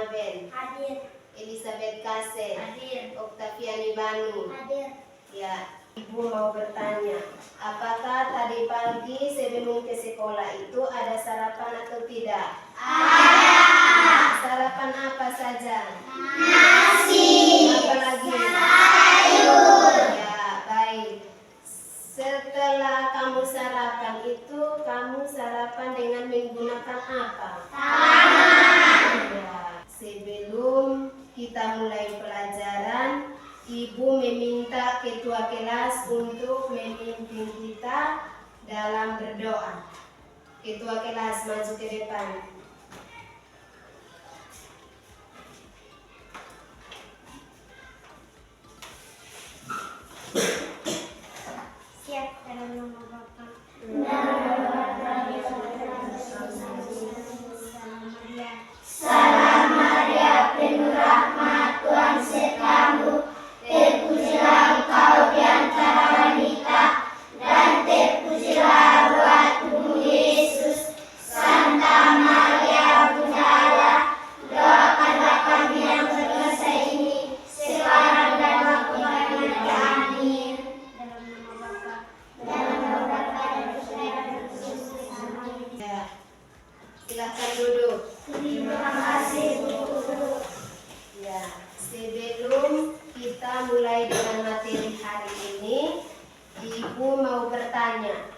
Maben. Hadir. Elizabeth Kase. Hadir. Oktaviani Banu. Hadir. Ya, Ibu mau bertanya, apakah tadi pagi sebelum ke sekolah itu ada sarapan atau tidak? Ada. Sarapan apa saja? Nasi. Apa lagi? Sayur. Ya, baik. Setelah kamu sarapan itu, kamu sarapan dengan menggunakan apa? Tangan. Ya, sebelum kita mulai pelajaran, Ibu meminta ketua kelas untuk memimpin kita dalam berdoa. Ketua kelas maju ke depan. Siap dalam nama Bapa. Salam Maria, penuh rahmat, Tuhan sertamu. Terpujilah engkau di antara wanita, dan terpujilah buah tubuh Yesus. Santa Maria, Bunda Allah, doakanlah kami yang berdosa ini, sekarang dan waktu kami mati. Amin. Dalam nama Bapa, dalam nama Bapa dan Putra dan Roh Kudus. Amin. Ya, silakan duduk. Terima kasih, Guru. Ya, sebelum kita mulai dengan materi hari ini, Ibu mau bertanya,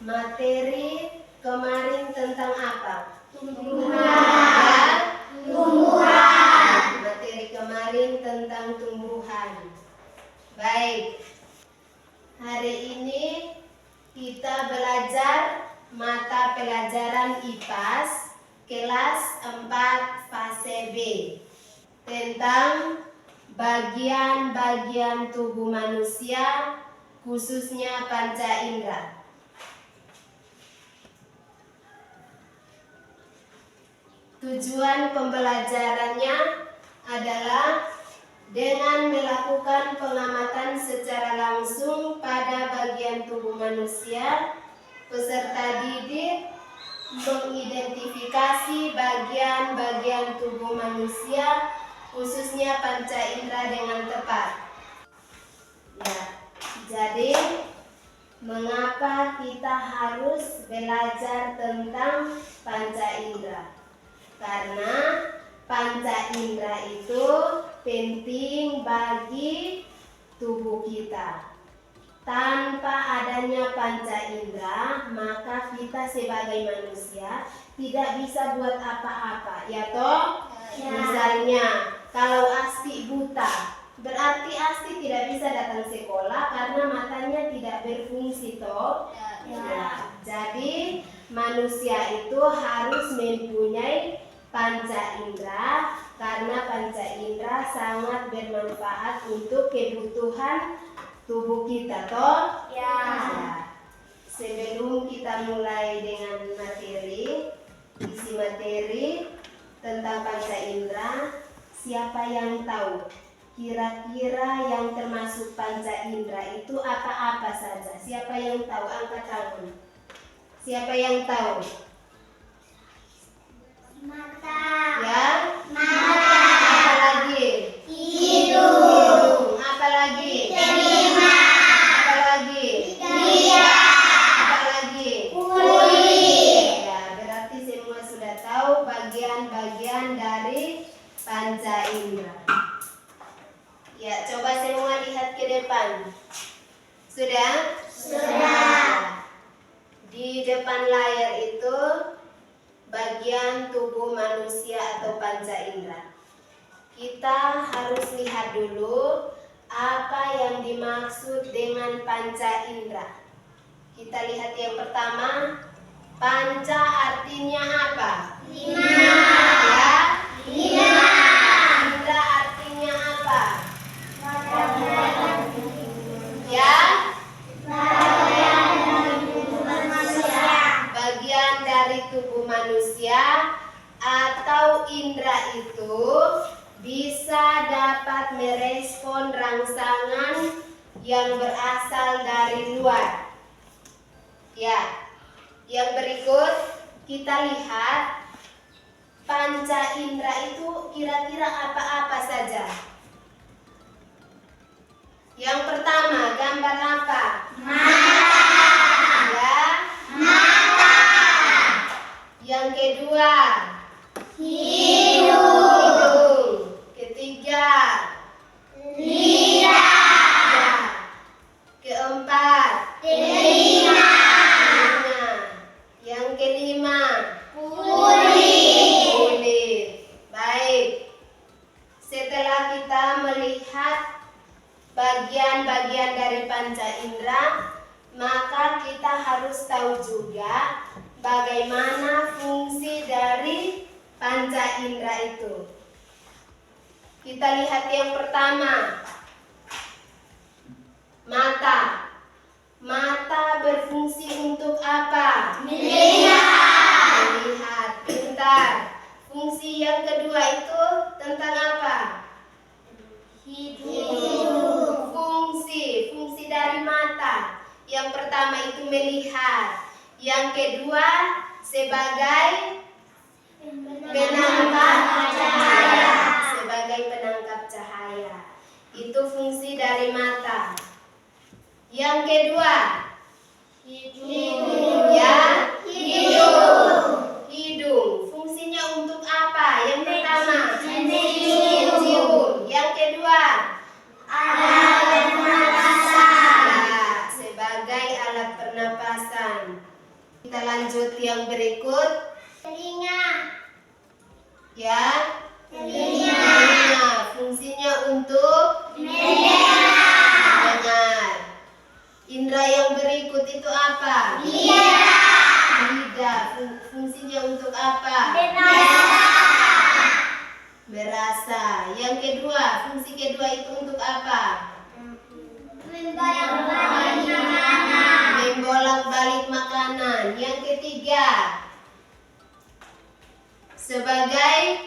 materi kemarin tentang apa? Tumbuhan. Tumbuhan. Materi kemarin tentang tumbuhan. Baik, hari ini kita belajar mata pelajaran IPAS kelas 4 fase B tentang bagian-bagian tubuh manusia, khususnya panca indera. Tujuan pembelajarannya adalah dengan melakukan pengamatan secara langsung pada bagian tubuh manusia, peserta didik mengidentifikasi bagian-bagian tubuh manusia, khususnya panca indera dengan tepat. Ya, jadi mengapa kita harus belajar tentang panca indera? Karena panca indera itu penting bagi tubuh kita. Tanpa adanya panca indera, maka kita sebagai manusia tidak bisa buat apa-apa, ya toh? Ya. Misalnya, kalau Asti buta, berarti Asti tidak bisa datang sekolah karena matanya tidak berfungsi, toh? Ya. Jadi, manusia itu harus mempunyai panca indera karena panca indera sangat bermanfaat untuk kebutuhan tubuh kita, toh? Ya. Sebelum kita mulai dengan materi, isi materi tentang panca indera, siapa yang tahu kira-kira yang termasuk panca indera itu apa-apa saja? Siapa yang tahu? Angkat tangan. Siapa yang tahu? Mata. Ya? Mata. Apa lagi? Hidung. Apa lagi? Telinga. Apa lagi? Lidah. Apa lagi? Kulit. Ya, berarti semua sudah tahu bagian-bagian dari panca indera. Ya, coba semua lihat ke depan. Sudah? Sudah. Di depan layar itu bagian tubuh manusia atau panca indera. Kita harus lihat dulu apa yang dimaksud dengan panca indera. Kita lihat yang pertama, panca artinya apa? Lima. Ya? Lima. Indera artinya apa? Ya? Bagian dari tubuh manusia atau indera itu bisa dapat merespon rangsangan yang berasal dari luar. Ya, yang berikut kita lihat panca indera itu kira-kira apa-apa saja? Yang pertama, gambar apa? Mata. Ya. Mata. Yang kedua, Hidung. hidung. Ketiga, Lidah. ya. Keempat, Telinga. telinga. Yang kelima, Kulit. kulit. Baik. Setelah kita melihat bagian-bagian dari panca indera, maka kita harus tahu juga bagaimana fungsi dari panca indera itu. Kita lihat yang pertama, mata. Mata berfungsi untuk apa? Melihat. Melihat. Pintar. Fungsi yang kedua itu tentang apa? Hidung. Fungsi dari mata. Yang pertama itu melihat. Yang kedua sebagai penangkap cahaya. Sebagai penangkap cahaya. Itu fungsi dari mata. Yang kedua, Hidung. ya, Hidung. hidung. Fungsinya untuk apa? Yang pertama, Mencium. Yang kedua, Alat pernapasan. ya, sebagai alat pernapasan. Kita lanjut yang berikut. Telinga. Ya, Telinga. fungsinya untuk Mendengar. Indra yang berikut itu apa? Lidah. Fungsinya untuk apa? Berasa. Yang kedua, fungsi kedua itu untuk apa? Membolak-balik makanan. Membolak-balik makanan. Yang ketiga, sebagai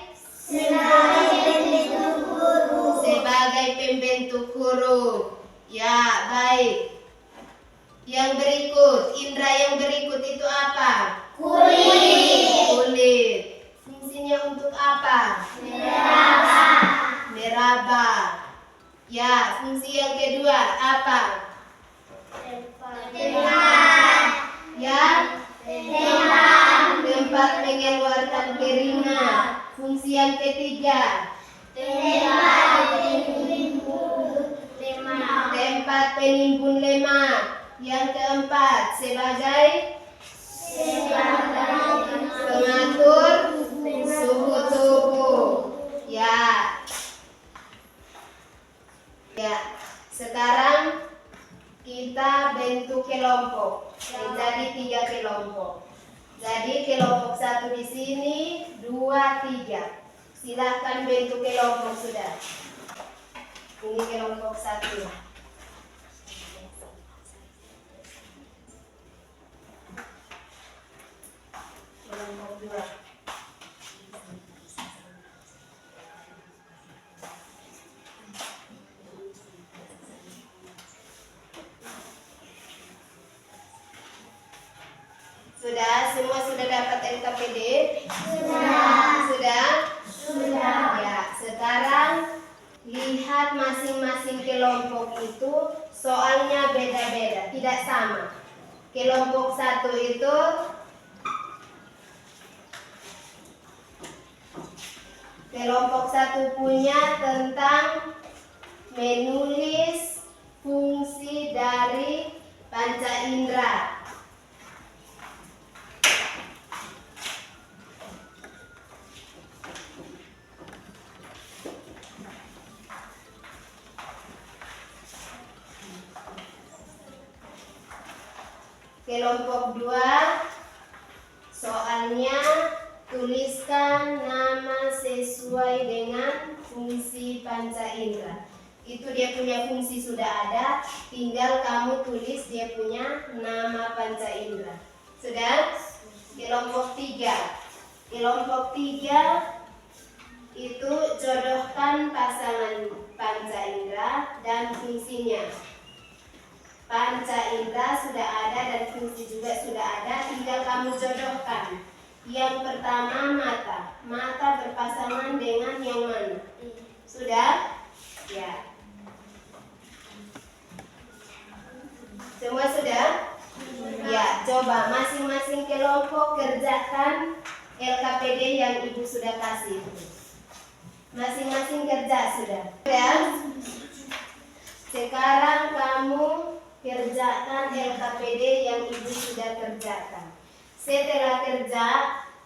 pembentuk huruf. Ya, baik. Yang berikut, indra yang berikut itu apa? Kulit. Fungsinya untuk apa? Meraba. Ya, fungsi yang kedua apa? Ya, tempat mengeluarkan keringat. Fungsi yang ketiga, tempat penimbun lemak. Yang keempat, sebagai pengatur suhu tubuh. Ya. Sekarang kita bentuk kelompok menjadi 3 kelompok. Jadi kelompok 1 di sini, 2, 3. Silahkan bentuk kelompok sudah. Ini kelompok 1. Kelompok 2. Sudah? Semua sudah dapat LKPD? Sudah? Ya, sekarang lihat masing-masing kelompok itu soalnya beda-beda, tidak sama. Kelompok 1 itu punya tentang menulis fungsi dari panca indera. Kelompok 2, soalnya tuliskan nama sesuai dengan fungsi panca indera. Itu dia punya fungsi sudah ada, tinggal kamu tulis dia punya nama panca indera. Sudah? Kelompok 3. Kelompok 3 itu jodohkan pasangan panca indera dan fungsinya. Panca indera sudah ada dan fungsi juga sudah ada, tinggal kamu jodohkan. Yang pertama mata. Mata berpasangan dengan yang mana? Sudah? Ya. Semua sudah? Ya, coba masing-masing kelompok kerjakan LKPD yang Ibu sudah kasih. Masing-masing kerja sudah. Ya? Sekarang kamu kerjakan LKPD yang Ibu sudah kerjakan. Setelah kerja,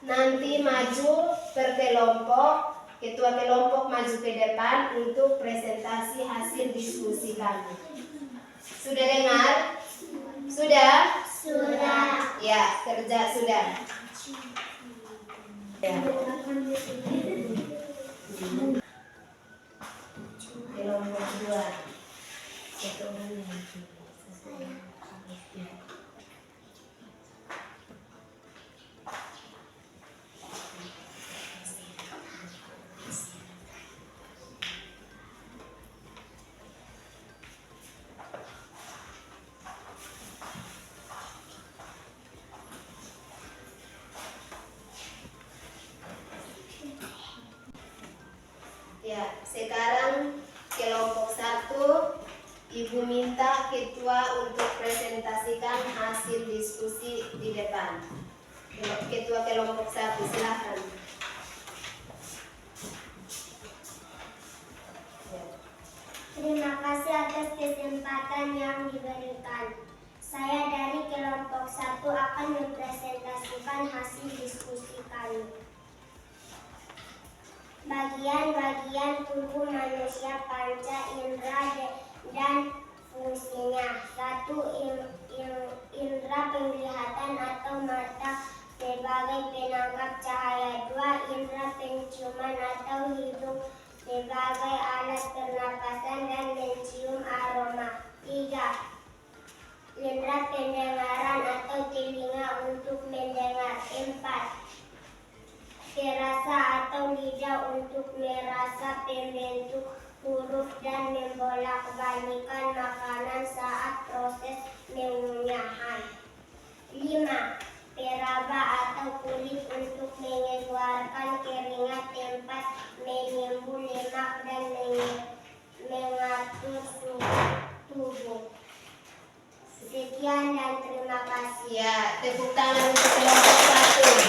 nanti maju per kelompok, ketua kelompok maju ke depan untuk presentasi hasil diskusi kami. Sudah dengar? Sudah? Sudah. Ya, kerja sudah. Ya. Kelompok 2. Ya, sekarang kelompok 1, Ibu minta ketua untuk presentasikan hasil diskusi di depan. Ketua kelompok 1, silakan. Ya. Terima kasih atas kesempatan yang diberikan. Saya dari kelompok 1 akan mempresentasikan hasil diskusi kami. Bagian-bagian tubuh manusia, panca indera dan fungsinya. 1. Indera penglihatan atau mata sebagai penangkap cahaya. 2. Indera penciuman atau hidung sebagai alat pernapasan dan mencium aroma. 3. Indera pendengaran atau telinga untuk mendengar. 4. Perasa atau lidah untuk merasa pembentuk huruf dan membolak-balikan makanan saat proses pengunyahan. 5. Peraba atau kulit untuk mengeluarkan keringat, tempat menimbul lemak dan mengatur suhu tubuh. Sekian dan terima kasih. Ya, tepuk tangan untuk kelompok 1.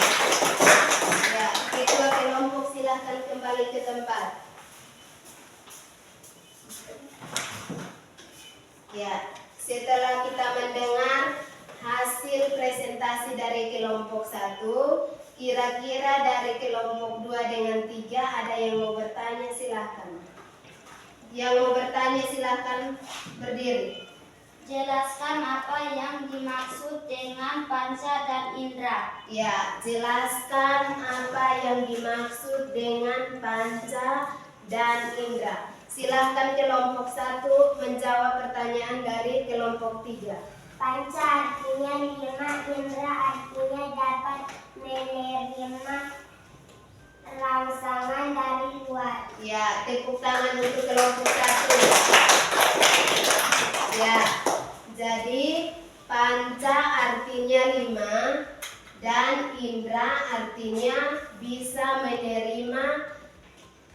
Ya, ketua kelompok silahkan kembali ke tempat. Ya, setelah kita mendengar hasil presentasi dari kelompok 1, kira-kira dari kelompok 2 dengan 3 ada yang mau bertanya, silahkan. Yang mau bertanya silahkan berdiri. Jelaskan apa yang dimaksud dengan panca dan indera. Ya, jelaskan apa yang dimaksud dengan panca dan indera. Silahkan kelompok 1 menjawab pertanyaan dari kelompok 3. Panca artinya 5, indera artinya dapat menerima rangsangan dari luar. Ya, tepuk tangan untuk kelompok 1. Ya, jadi panca artinya 5 dan indera artinya bisa menerima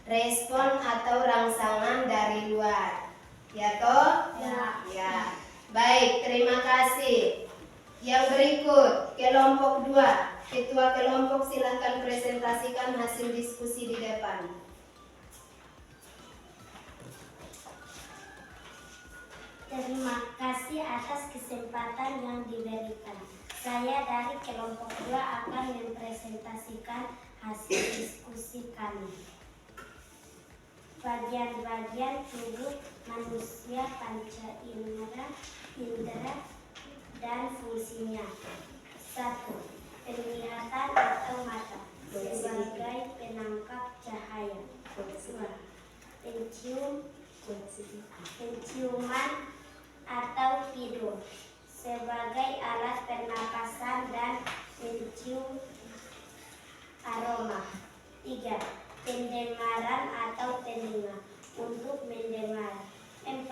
respon atau rangsangan dari luar. Ya toh? Ya. Ya. Baik, terima kasih. Yang berikut, kelompok 2. Ketua kelompok silakan presentasikan hasil diskusi di depan. Terima kasih atas kesempatan yang diberikan. Saya dari kelompok 2 akan mempresentasikan hasil diskusi kami. Bagian-bagian tubuh manusia, panca indera dan fungsinya. 1. Penglihatan atau mata sebagai penangkap cahaya. 2. Penciuman atau hidung sebagai alat pernapasan dan mencium aroma. 3. Pendengaran atau telinga untuk mendengar. 4.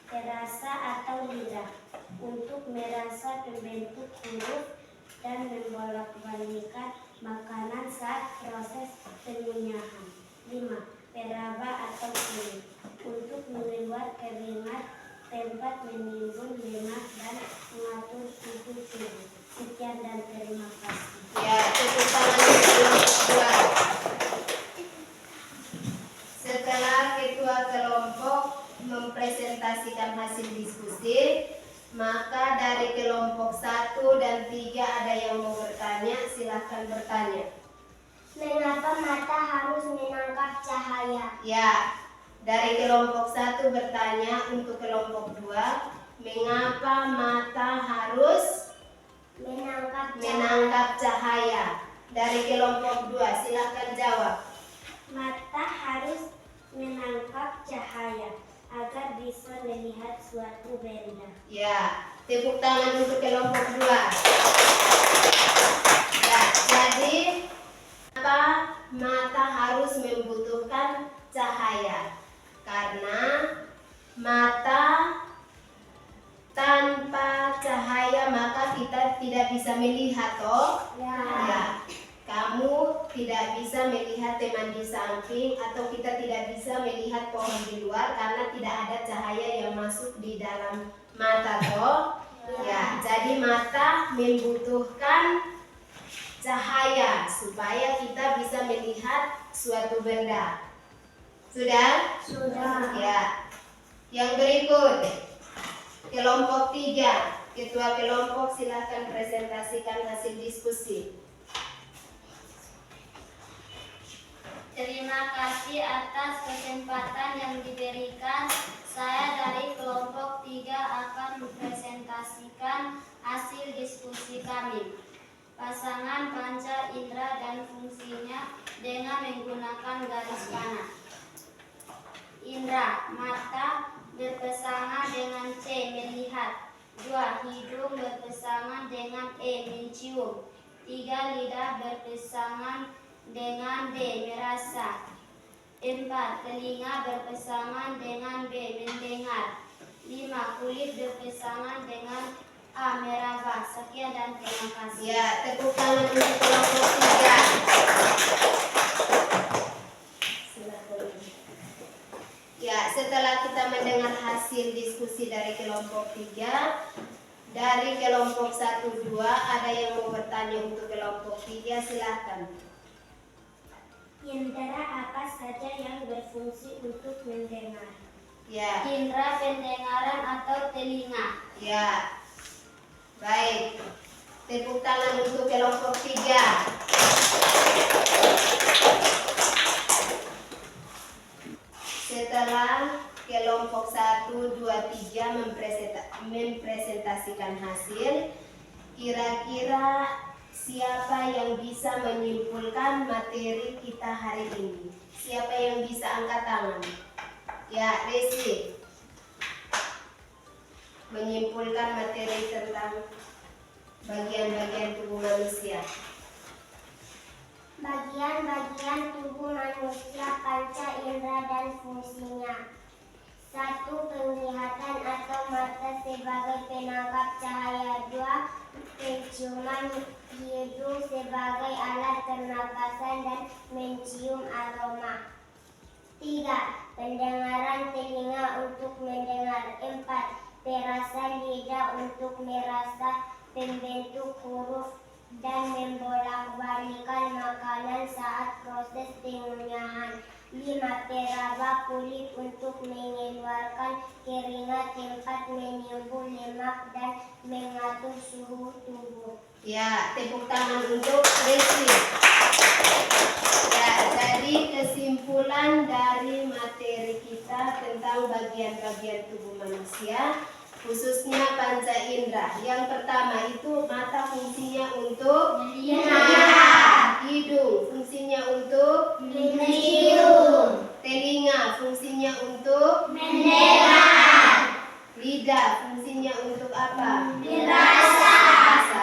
Perasa atau lidah untuk merasa pembentuk huruf dan membolak-balikan makanan saat proses penyunyahan. 5. Peraba atau kulit untuk mengeluar keringat, tempat menimbun lemak dan mengatur suhu tubuh. Sekian dan terima kasih. Ya, tepuk tangan untuk kelompok 2. Setelah ketua kelompok mempresentasikan hasil diskusi, maka dari kelompok 1 dan 3 ada yang mau bertanya, silahkan bertanya. Mengapa mata harus menangkap cahaya? Ya, dari kelompok 1 bertanya untuk kelompok 2, mengapa mata harus menangkap cahaya? Dari kelompok 2, silahkan jawab. Mata harus menangkap cahaya agar bisa melihat suatu benda. Ya, tepuk tangan untuk kelompok 2. Ya, jadi kenapa mata harus membutuhkan cahaya? Karena mata tanpa cahaya maka kita tidak bisa melihat, toh? Ya. Kamu tidak bisa melihat teman di samping atau kita tidak bisa melihat pohon di luar karena tidak ada cahaya yang masuk di dalam mata, toh? Ya, jadi mata membutuhkan cahaya supaya kita bisa melihat suatu benda. Sudah? Sudah. Ya. Yang berikut, kelompok 3. Ketua kelompok silakan presentasikan hasil diskusi. Terima kasih atas kesempatan yang diberikan. Saya dari kelompok 3 akan mempresentasikan hasil diskusi kami. Pasangan panca indera dan fungsinya dengan menggunakan garis panah. Indra, mata berpasangan dengan C, melihat. 2. Hidung berpasangan dengan E, mencium. 3. Lidah berpasangan dengan D, merasa. 4. Telinga berpasangan dengan B, mendengar. 5. Kulit berpasangan dengan A, meraba. Sekian dan terima kasih. Ya, tepuk tangan untuk kelompok 3. Silakan. Ya, setelah kita mendengar hasil diskusi dari kelompok 3, dari kelompok 1, 2, ada yang mau bertanya untuk kelompok 3, silakan. Indera apa saja yang berfungsi untuk mendengar? Ya, Indera pendengaran atau telinga. ya. Baik. Tepuk tangan untuk kelompok 3. Setelah kelompok 1, 2, 3 mempresentasikan hasil, kira-kira siapa yang bisa menyimpulkan materi kita hari ini? Siapa yang bisa angkat tangan? Ya, Resi. Menyimpulkan materi tentang bagian-bagian tubuh manusia. Bagian-bagian tubuh manusia, panca indera dan fungsinya. 1. Penglihatan atau mata sebagai penangkap cahaya. 2. Penciuman, hidung sebagai alat pernapasan dan mencium aroma. 3. Pendengaran, telinga untuk mendengar. 4. Perasa lidah untuk merasa, pembentuk huruf dan membolak-balikan makanan saat proses penyunyahan. 5. Peraba kulit untuk mengeluarkan keringat, tempat menimbun lemak dan mengatur suhu tubuh. Ya, tepuk tangan untuk Resi. Ya, jadi kesimpulan dari materi kita tentang bagian-bagian tubuh manusia, khususnya panca indera. Yang pertama itu mata fungsinya untuk melihat, hidung fungsinya untuk Mencium, telinga fungsinya untuk mendengar, lidah fungsinya untuk apa? merasa,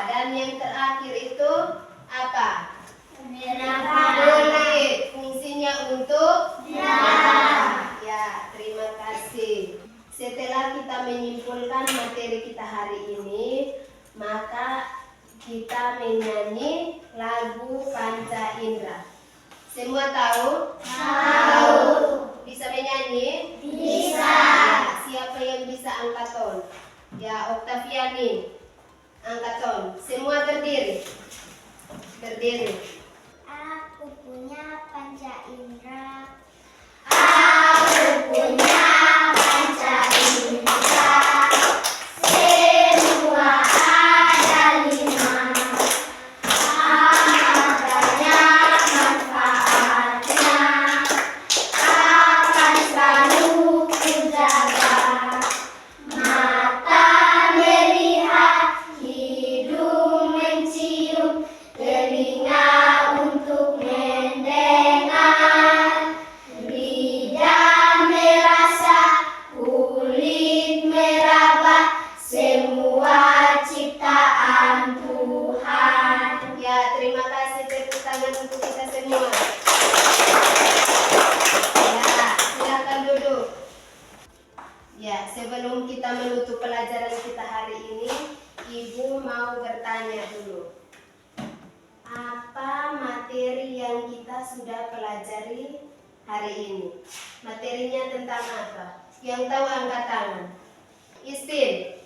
Dan yang terakhir itu apa? meraba, Kulit fungsinya untuk meraba. ya, terima kasih. Setelah kita menyimpulkan materi kita hari ini, maka kita menyanyi lagu panca indera. Semua tahu? Tahu. Bisa menyanyi? Bisa. Siapa yang bisa angkat ton? Ya, Oktaviani. Angkat ton. Semua berdiri. Berdiri. Aku punya panca indera. Aku punya panca indera. Semua ada 5. Amat banyak manfaatnya. Akan selalu kujaga. Mata melihat, hidung mencium, telinga untuk mendengar, lidah merasa, kulit meraba, semua ciptaan Tuhan. Ya, terima kasih, tepuk tangan untuk kita semua. Ya, silakan duduk. Ya, sebelum kita menutup pelajaran kita hari ini, Ibu mau bertanya dulu. Apa materi yang kita sudah pelajari hari ini? Materinya tentang apa? Yang tahu angkat tangan. Istin.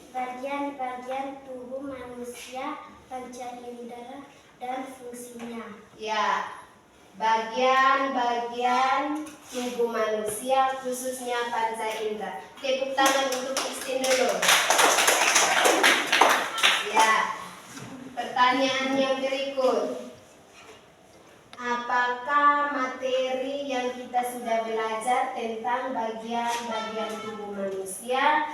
Bagian-bagian tubuh manusia, panca indera dan fungsinya. Ya, bagian-bagian tubuh manusia khususnya panca indera. Tepuk tangan untuk Istin dulu. Ya, pertanyaan yang berikut. Apakah materi yang kita sudah belajar tentang bagian-bagian tubuh manusia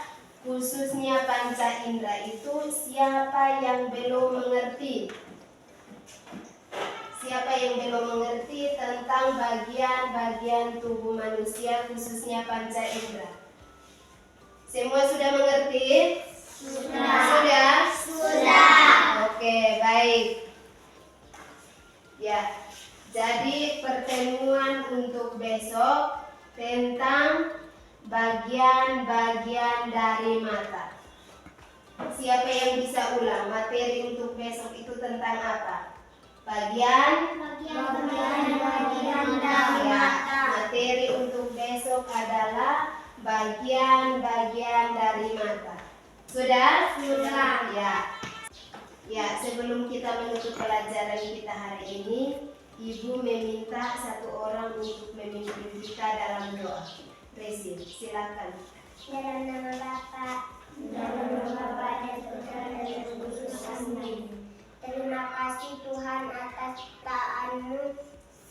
khususnya panca indera itu siapa yang belum mengerti? Siapa yang belum mengerti tentang bagian-bagian tubuh manusia khususnya panca indera? Semua sudah mengerti? Sudah? Oke, baik. Ya, jadi pertemuan untuk besok tentang bagian-bagian dari mata. Siapa yang bisa ulang? Materi untuk besok itu tentang apa? Bagian-bagian dari mata. Materi untuk besok adalah bagian-bagian dari mata. Sudah? Sudah. Ya, sebelum kita menutup pelajaran kita hari ini, Ibu meminta satu orang untuk memimpin kita dalam doa. Resi, silakan. Dalam nama Bapa, dalam nama Bapa dan Putra dan Roh Kudus. Amin. Terima kasih Tuhan atas ciptaan-Mu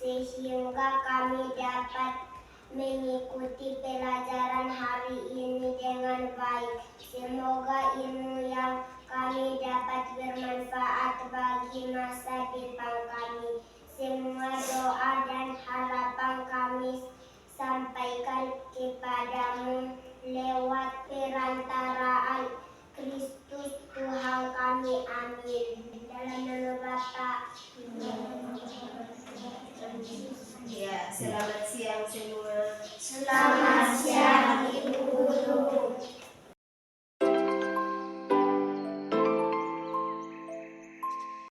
sehingga kami dapat mengikuti pelajaran hari ini dengan baik. Semoga ilmu yang kami dapat bermanfaat bagi masa depan kami. Semua doa dan harapan kami sampaikan kepadamu lewat perantaraan Kristus Tuhan kami. Amin. Dalam nama Bapa. Ya, selamat siang semua. Selamat